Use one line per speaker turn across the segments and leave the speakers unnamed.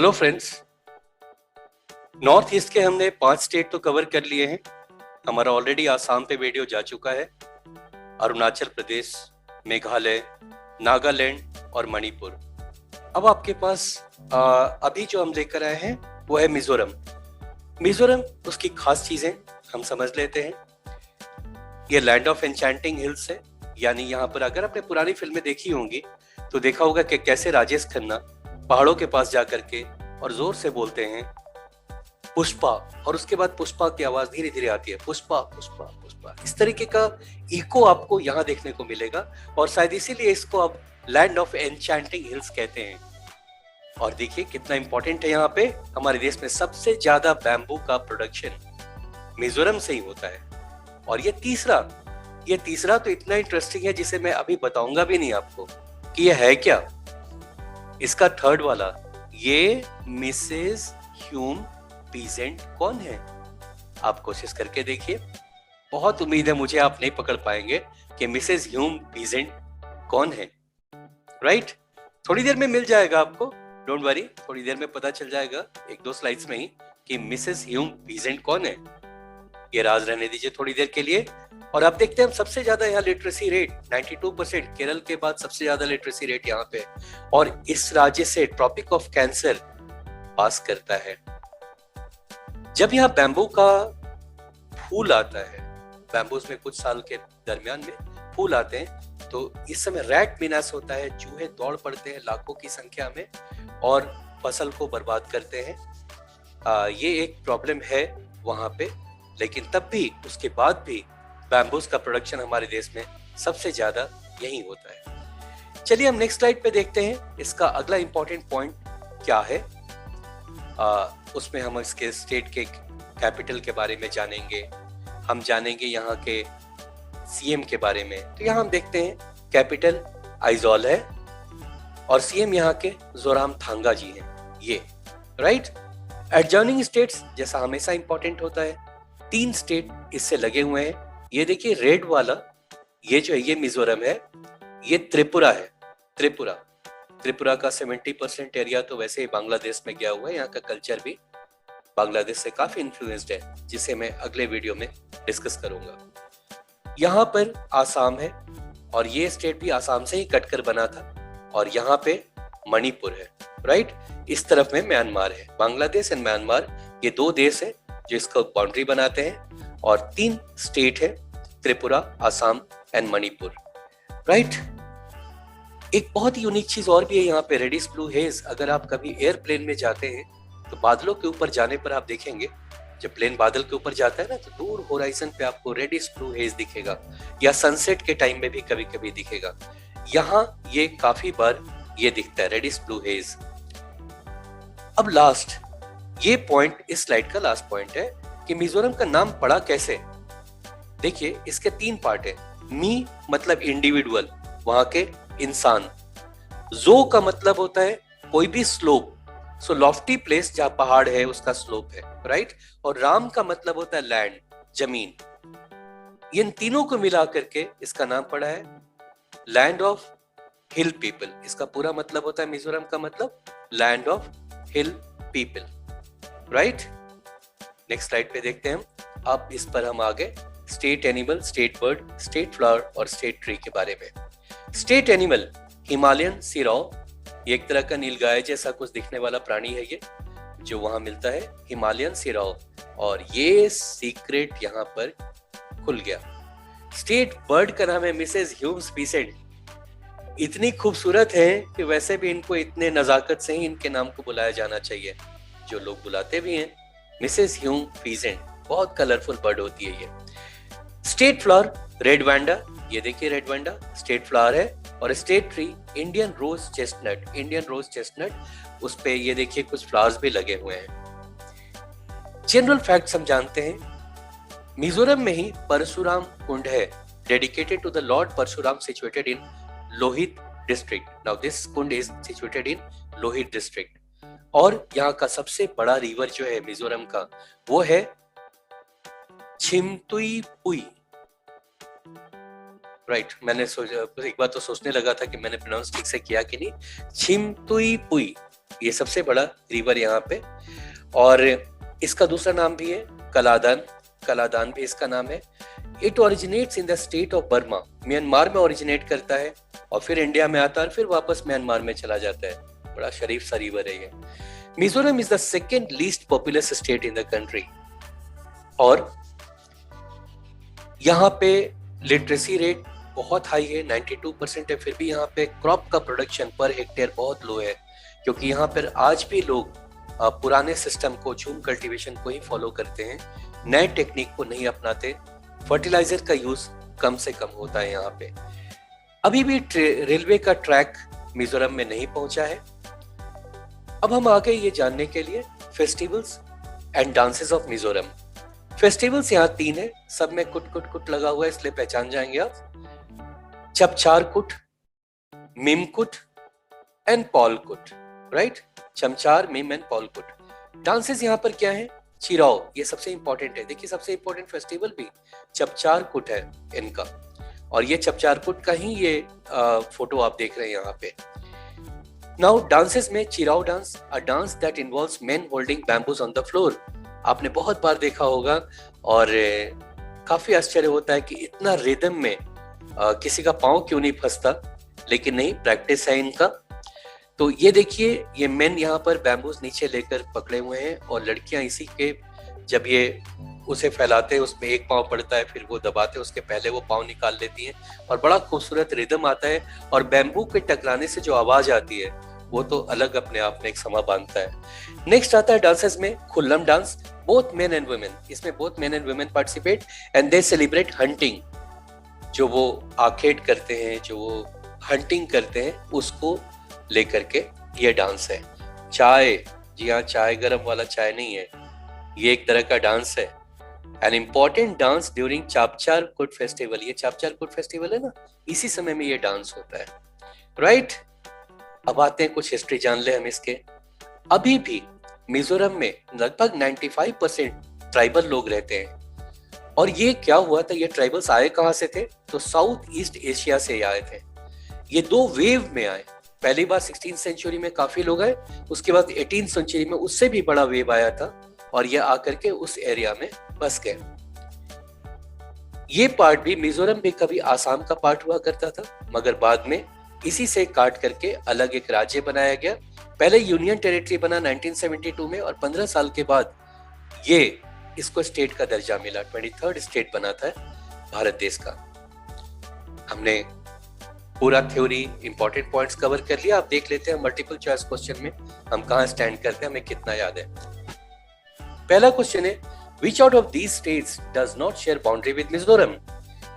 Hello friends, north east के हमने 5 state तो कवर कर लिए हैं। हमारा ऑलरेडी आसाम पे वीडियो जा चुका है, अरुणाचल प्रदेश, मेघालय, नागालैंड और मणिपुर। अब आपके पास अभी जो हम लेकर आए हैं वो है मिजोरम। मिजोरम, उसकी खास चीजें हम समझ लेते हैं। ये लैंड ऑफ एन्चेंटिंग हिल्स है, यानी यहाँ पर अगर आपने पुरानी फिल्में देखी होंगी तो देखा होगा कि कैसे राजेश खन्ना पहाड़ों के पास जाकर के और जोर से बोलते हैं पुष्पा, और उसके बाद पुष्पा की आवाज धीरे धीरे आती है, पुष्पा पुष्पा पुष्पा। इस तरीके का इको आपको यहाँ देखने को मिलेगा और शायद इसीलिए इसको अब लैंड ऑफ एन्चेंटिंग हिल्स कहते हैं। और देखिए कितना इंपॉर्टेंट है, यहाँ पे हमारे देश में सबसे ज्यादा बैम्बू का प्रोडक्शन मिजोरम से ही होता है। और ये तीसरा तो इतना इंटरेस्टिंग है जिसे मैं अभी बताऊंगा भी नहीं आपको कि ये है क्या। इसका थर्ड वाला, ये मिसेस ह्यूम पीजेंट कौन है? आप कोशिश करके देखिए, बहुत उम्मीद है मुझे आप नहीं पकड़ पाएंगे कि मिसेस ह्यूम पीजेंट कौन है। राइट? थोड़ी देर में मिल जाएगा आपको, डोंट वरी, थोड़ी देर में पता चल जाएगा 1-2 स्लाइड्स में ही कि मिसेस ह्यूम पीजेंट कौन है। ये राज रहने दीजिए थोड़ी देर के लिए। और आप देखते हैं सबसे ज्यादा यहाँ लिटरेसी रेट 92%, केरल के बाद सबसे ज्यादा लिटरेसी रेट यहाँ पे, और इस राज्य से ट्रॉपिक ऑफ कैंसर पास करता है। जब यहाँ बैम्बू का फूल आता है, बैम्बूज में कुछ साल के दरमियान में फूल आते हैं, तो इस समय रैट मिनास होता है, चूहे दौड़ पड़ते हैं लाखों की संख्या में और फसल को बर्बाद करते हैं। ये एक प्रॉब्लम है वहां पे, लेकिन तब भी उसके बाद भी बैम्बूज का प्रोडक्शन हमारे देश में सबसे ज्यादा यही होता है। चलिए हम नेक्स्ट स्लाइड पे देखते हैं इसका अगला इंपॉर्टेंट पॉइंट क्या है। उसमें हम इसके स्टेट के कैपिटल के बारे में जानेंगे, हम जानेंगे यहाँ के सीएम के बारे में। तो यहाँ हम देखते हैं कैपिटल आइजॉल है और सीएम यहाँ के जोरामथांगा जी हैं। ये राइट। एडजॉइनिंग स्टेट्स जैसा हमेशा इंपॉर्टेंट होता है, 3 स्टेट इससे लगे हुए हैं। ये देखिए रेड वाला, ये जो है ये मिजोरम है, ये त्रिपुरा है। त्रिपुरा का 70% एरिया तो वैसे ही बांग्लादेश में गया हुआ है। यहाँ का कल्चर भी बांग्लादेश से काफी इन्फ्लुएंस्ड है, जिसे मैं अगले वीडियो में डिस्कस करूंगा। यहाँ पर आसाम है और ये स्टेट भी आसाम से ही कटकर बना था, और यहाँ पे मणिपुर है। राइट? इस तरफ में म्यांमार है। बांग्लादेश एंड म्यांमार, ये 2 देश है जो इसको बाउंड्री बनाते हैं, और 3 स्टेट है, त्रिपुरा, आसाम एंड मणिपुर। राइट? एक बहुत ही यूनिक चीज और भी है यहाँ पे, रेडिस ब्लू हेज। अगर आप कभी एयरप्लेन में जाते हैं तो बादलों के ऊपर जाने पर आप देखेंगे, जब प्लेन बादल के ऊपर जाता है ना, तो दूर होराइजन पे आपको रेडिस ब्लू हेज दिखेगा, या सनसेट के टाइम में भी कभी कभी दिखेगा। यहाँ ये काफी बार ये दिखता है, रेडिस ब्लू हेज। अब लास्ट, ये पॉइंट इस स्लाइड का लास्ट पॉइंट है कि मिजोरम का नाम पड़ा कैसे। देखिए इसके 3 पार्ट है। मी मतलब इंडिविजुअल, वहां के इंसान। जो का मतलब होता है कोई भी स्लोप, सो लॉफ्टी प्लेस जहां पहाड़ है उसका स्लोप है। राइट? और राम का मतलब होता है लैंड, जमीन। इन तीनों को मिला करके इसका नाम पड़ा है लैंड ऑफ हिल पीपल। इसका पूरा मतलब होता है मिजोरम का मतलब land of hill people. Right? Next slide पे देखते हैं हम। अब इस पर हम आगे state animal, state bird, state flower और स्टेट ट्री के बारे में। स्टेट एनिमल हिमालयन सिराओ, ये एक तरह का नीलगाय जैसा कुछ दिखने वाला प्राणी है ये, जो वहां मिलता है, हिमालयन सिराओ। और ये सीक्रेट यहाँ पर खुल गया। स्टेट बर्ड का नाम है मिसेस ह्यूम्स पीसेंट। इतनी खूबसूरत है कि वैसे भी इनको इतने नजाकत से ही इनके नाम को बुलाया जाना चाहिए, जो लोग बुलाते भी हैं मिसेस ह्यूम पीसेंट। बहुत कलरफुल बर्ड होती है ये। स्टेट फ्लावर रेड वैंडा, ये देखिए रेड वैंडा स्टेट फ्लावर है। और state tree Indian rose chestnut, उस पे ये देखिए कुछ फ्लावर्स भी लगे हुए हैं। जनरल फैक्ट्स हम जानते हैं, मिजोरम में ही परशुराम कुंड है, dedicated to the lord Parshuram, situated in Lohit district. Now this kund is situated in Lohit district. और यहाँ का सबसे बड़ा रिवर जो है मिजोरम का, वो है छिमतुईपुई। राइट, मैंने एक बार तो सोचने लगा था कि मैंने प्रोनाउंस ठीक से किया कि नहीं। छिमतुईपुई, ये सबसे बड़ा रिवर यहाँ पे। और इसका दूसरा नाम भी है कलादान, कलादान भी इसका नाम है। It originates in the state of Burma, Myanmar में ओरिजिनेट करता है और फिर इंडिया में आता है और फिर वापस म्यांमार में चला जाता है। बड़ा शरीफ सा रिवर है ये। Mizoram is the second least populous state in the country, और यहाँ पे लिटरेसी रेट बहुत हाई है, 92% है। फिर भी यहाँ पे क्रॉप का प्रोडक्शन पर हेक्टेयर बहुत लो है, क्योंकि यहाँ पर आज भी लोग पुराने सिस्टम को, झूम कल्टीवेशन को ही फॉलो करते हैं, नए टेक्निक को नहीं अपनाते। फर्टिलाइजर का यूज कम से कम होता है यहाँ पे। अभी भी रेलवे का ट्रैक मिजोरम में नहीं पहुंचा है। अब हम आ गए ये जानने के लिए festivals and dances of Mizoram. Festivals यहाँ 3 है, सब में कुट कुट कुट लगा हुआ है, इसलिए पहचान जाएंगे आप। चपचार कुट, मिम कुट एंड पॉल कुट, राइट? चमचार, मिम एंड पॉल कुट। डांसेस यहाँ पर क्या है? चिराओ, ये सबसे इंपॉर्टेंट है। देखिए सबसे इंपॉर्टेंट फेस्टिवल भी चपचार कुट है इनका, और ये चपचार कुट का ही ये फोटो आप देख रहे हैं यहाँ पे। नाउ डांसेस में Cheraw dance, a dance that involves men holding bamboos on the floor. आपने बहुत बार देखा होगा और काफी आश्चर्य होता है कि इतना रिदम में किसी का पाँव क्यों नहीं फंसता, लेकिन नहीं, प्रैक्टिस है इनका। तो ये देखिए, ये मेन यहाँ पर बैम्बूज नीचे लेकर पकड़े हुए हैं और लड़कियां इसी के, जब ये उसे फैलाते हैं उसमें एक पाँव पड़ता है, फिर वो दबाते हैं, उसके पहले वो पाँव निकाल लेती हैं और बड़ा खूबसूरत रिदम आता है। और बैम्बू के टकराने से जो आवाज आती है वो तो अलग अपने आप में एक समा बांधता है। नेक्स्ट आता है डांसेस में Khuallam dance, both men and women. इसमें both men and women participate and they celebrate hunting. जो वो आखेट करते हैं, जो वो हंटिंग करते हैं, उसको लेकर के ये डांस है। चाय, जी हाँ, चाय गरम वाला चाय नहीं है, ये एक तरह का डांस है। An important dance during Chapchar कुट फेस्टिवल। ये चापचार कुट फेस्टिवल है ना, इसी समय में ये डांस होता है, राइट? अब आते हैं, कुछ हिस्ट्री जान ले हम इसके। अभी भी मिजोरम में लगभग 95% ट्राइबल लोग रहते हैं। और ये क्या हुआ था, ये ट्राइबल्स आए कहाँ से थे? तो साउथ ईस्ट एशिया से आए थे। ये 2 वेव में आए। पहली बार 16th सेंचुरी में काफी लोग आए, उसके बाद 18th सेंचुरी में उससे भी बड़ा वेव आया था और ये आकर के उस एरिया में बस गए। ये पार्ट भी, मिजोरम भी कभी आसाम का पार्ट हुआ करता था, मगर बाद में इसी से काट करके अलग एक राज्य बनाया गया। पहले यूनियन टेरिटरी बना 1972 में और 15 साल के बाद ये इसको स्टेट का दर्जा मिला। 23rd स्टेट बना था भारत देश का। हमने पूरा थ्योरी, इंपॉर्टेंट पॉइंट्स कवर कर लिया। आप देख लेते हैं मल्टीपल चॉइस क्वेश्चन में हम कहाँ स्टैंड करते हैं, हमें कितना याद है। पहला क्वेश्चन है, विच out of these states does not share boundary with Mizoram?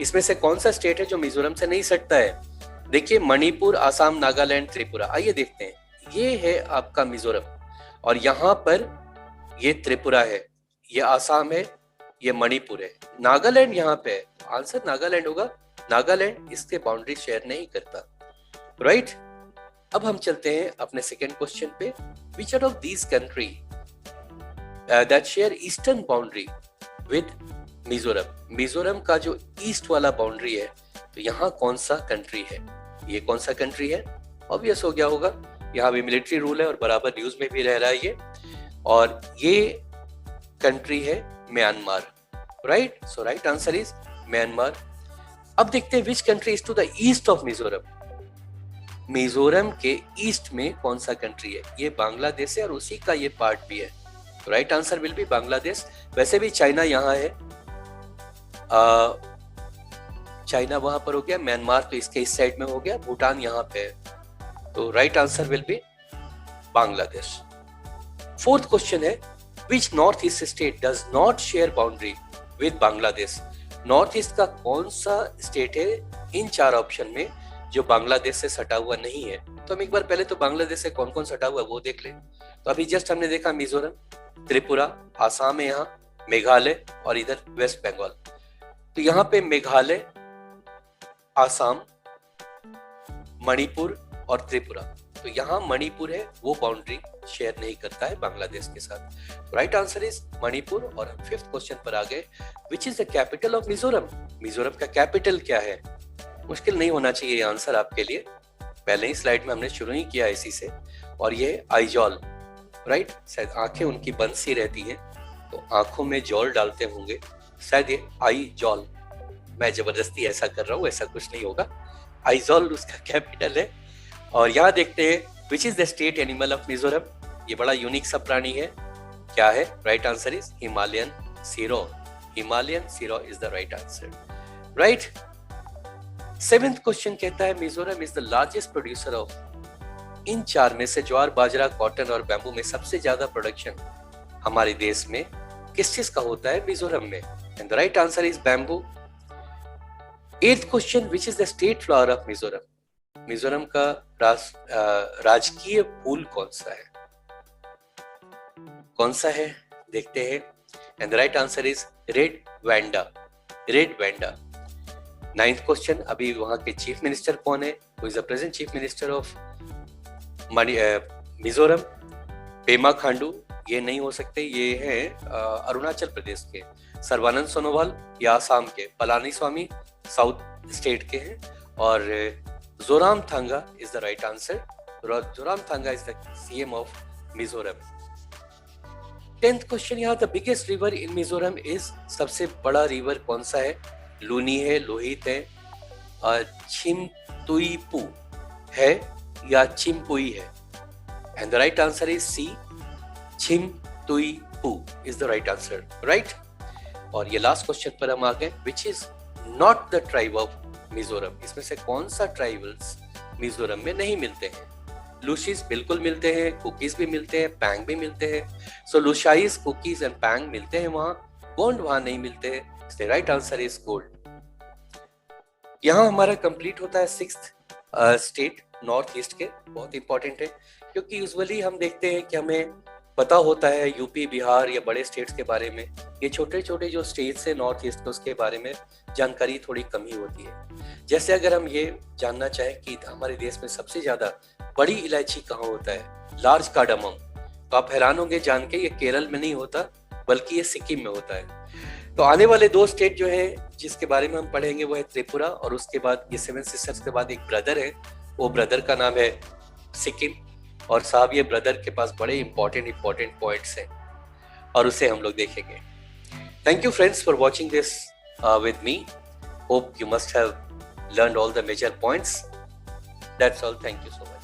इसमें से कौन सा स्टेट है जो मिजोरम से नहीं सटता है? देखिए, मणिपुर, आसाम, नागालैंड, त्रिपुरा। आइए देखते हैं। ये है आपका मिजोरम और यहाँ पर ये त्रिपुरा है, ये आसाम है, ये मणिपुर है, नागालैंड यहाँ पे है। आंसर नागालैंड होगा। नागालैंड इसके बाउंड्री शेयर नहीं करता, राइट? अब हम चलते हैं अपने सेकेंड क्वेश्चन पे। विच out of these country that share eastern boundary with Mizoram? Mizoram का जो ईस्ट वाला बाउंड्री है, तो यहाँ कौन सा कंट्री है? ये कौन सा कंट्री है? ऑब्वियस हो गया होगा, यहाँ भी मिलिट्री रूल है और बराबर न्यूज में भी रह रहा है ये, और ये कंट्री है Myanmar, right? So right answer is Myanmar. अब देखते हैं, which country is to the east of Mizoram? Mizoram के ईस्ट में कौन सा कंट्री है? ये बांग्लादेश है और उसी का ये पार्ट भी है। Right answer will be Bangladesh. वैसे भी चाइना यहाँ है, चाइना वहां पर हो गया, म्यांमार तो इसके इस साइड में हो गया, भूटान यहाँ पे है। तो right answer will be Bangladesh. Fourth question है, which north east state does not share boundary with Bangladesh? North east का कौन सा स्टेट है इन 4 ऑप्शन में जो बांग्लादेश से सटा हुआ नहीं है? तो हम एक बार पहले तो बांग्लादेश से कौन कौन सटा हुआ है वो देख लें। तो अभी जस्ट हमने देखा मिजोरम, त्रिपुरा, आसाम है यहाँ, मेघालय और इधर वेस्ट बंगाल। तो यहाँ पे मेघालय, आसाम, मणिपुर और त्रिपुरा। तो यहाँ मणिपुर है, वो बाउंड्री शेयर नहीं करता है बांग्लादेश के साथ। Right answer is Manipur. और हम 5th क्वेश्चन पर आ गए, which is the capital of Mizoram? Mizoram का कैपिटल क्या है? मुश्किल नहीं होना चाहिए ये आंसर आपके लिए, पहले ही स्लाइड में हमने शुरू ही किया इसी से। और ये आइजॉल, राइट, शायद आंखें उनकी बंद सी रहती हैं तो आंखों में जॉल डालते होंगे, शायद ये आइजॉल। मैं जबरदस्ती ऐसा कर रहा हूँ, ऐसा कुछ नहीं होगा। आइजॉल उसका कैपिटल है। और यहाँ देखते हैं which is the state animal of Mizoram. ये बड़ा यूनिक सा प्राणी है, क्या है? Right answer is Himalayan serow. Himalayan serow is the right answer, right. 7th question कहता है Mizoram is the largest producer of, इन चार में से ज्वार, बाजरा, कॉटन और बैम्बू में सबसे ज्यादा प्रोडक्शन हमारे देश में किस चीज का होता है? मिजोरम में। And the right answer is bamboo. 8th question which is the state flower of Mizoram. Mizoram का राजकीय फूल कौन सा है? कौन सा है देखते हैं। And the right answer is red Wanda. Red Wanda. 9th question, अभी वहां के चीफ मिनिस्टर कौन है? Who is the present chief minister of Mizoram? Pema Khandu. ये नहीं हो सकते, ये है अरुणाचल प्रदेश के। सर्बानंद सोनोवाल या आसाम के। पलानीस्वामी साउथ स्टेट के हैं। और Zoramthanga is the right answer. Zoramthanga is the CM of Mizoram. 10th question, यहाँ the biggest river in Mizoram is, सबसे बड़ा रिवर कौन सा है? लूनी है, लोहित है, छिमतुईपू है या चिम्पुई है? And the right answer is C, Chhimtuipui is the right answer, right. और ये लास्ट क्वेश्चन पर हम आ गए, which is not the tribe of Mizoram. इसमें से कौन सा ट्राइबल्स मिजोरम में नहीं मिलते हैं? लुशीज बिल्कुल मिलते हैं, कुकीज भी मिलते हैं, पैंग भी मिलते हैं। सो लुशाइज, कुकीज एंड पैंग मिलते हैं वहां, गोंड वहां नहीं मिलते हैं। The right answer is gold. यहाँ हमारा कंप्लीट होता है 6th स्टेट नॉर्थ ईस्ट के। बहुत इंपॉर्टेंट है क्योंकि यूजुअली हम देखते हैं कि हमें पता होता है यूपी, बिहार या बड़े स्टेट्स के बारे में। ये छोटे छोटे जो स्टेट्स हैं नॉर्थ ईस्ट के, उसके बारे में जानकारी थोड़ी कम ही होती है। जैसे अगर हम ये जानना चाहें कि हमारे देश में सबसे ज्यादा बड़ी इलायची कहाँ होता है, लार्ज कार्डामम, तो आप हैरान होंगे जान के, ये केरल में नहीं होता बल्कि ये सिक्किम में होता है। तो आने वाले 2 स्टेट जो है जिसके बारे में हम पढ़ेंगे वो है त्रिपुरा, और उसके बाद ये 7 सिस्टर्स के बाद एक ब्रदर है, वो ब्रदर का नाम है सिक्किम। और साहब ये ब्रदर के पास बड़े इंपॉर्टेंट पॉइंट्स हैं और उसे हम लोग देखेंगे। Thank you friends for watching this with me. Hope you must have learned all the major points. That's all. Thank you so much.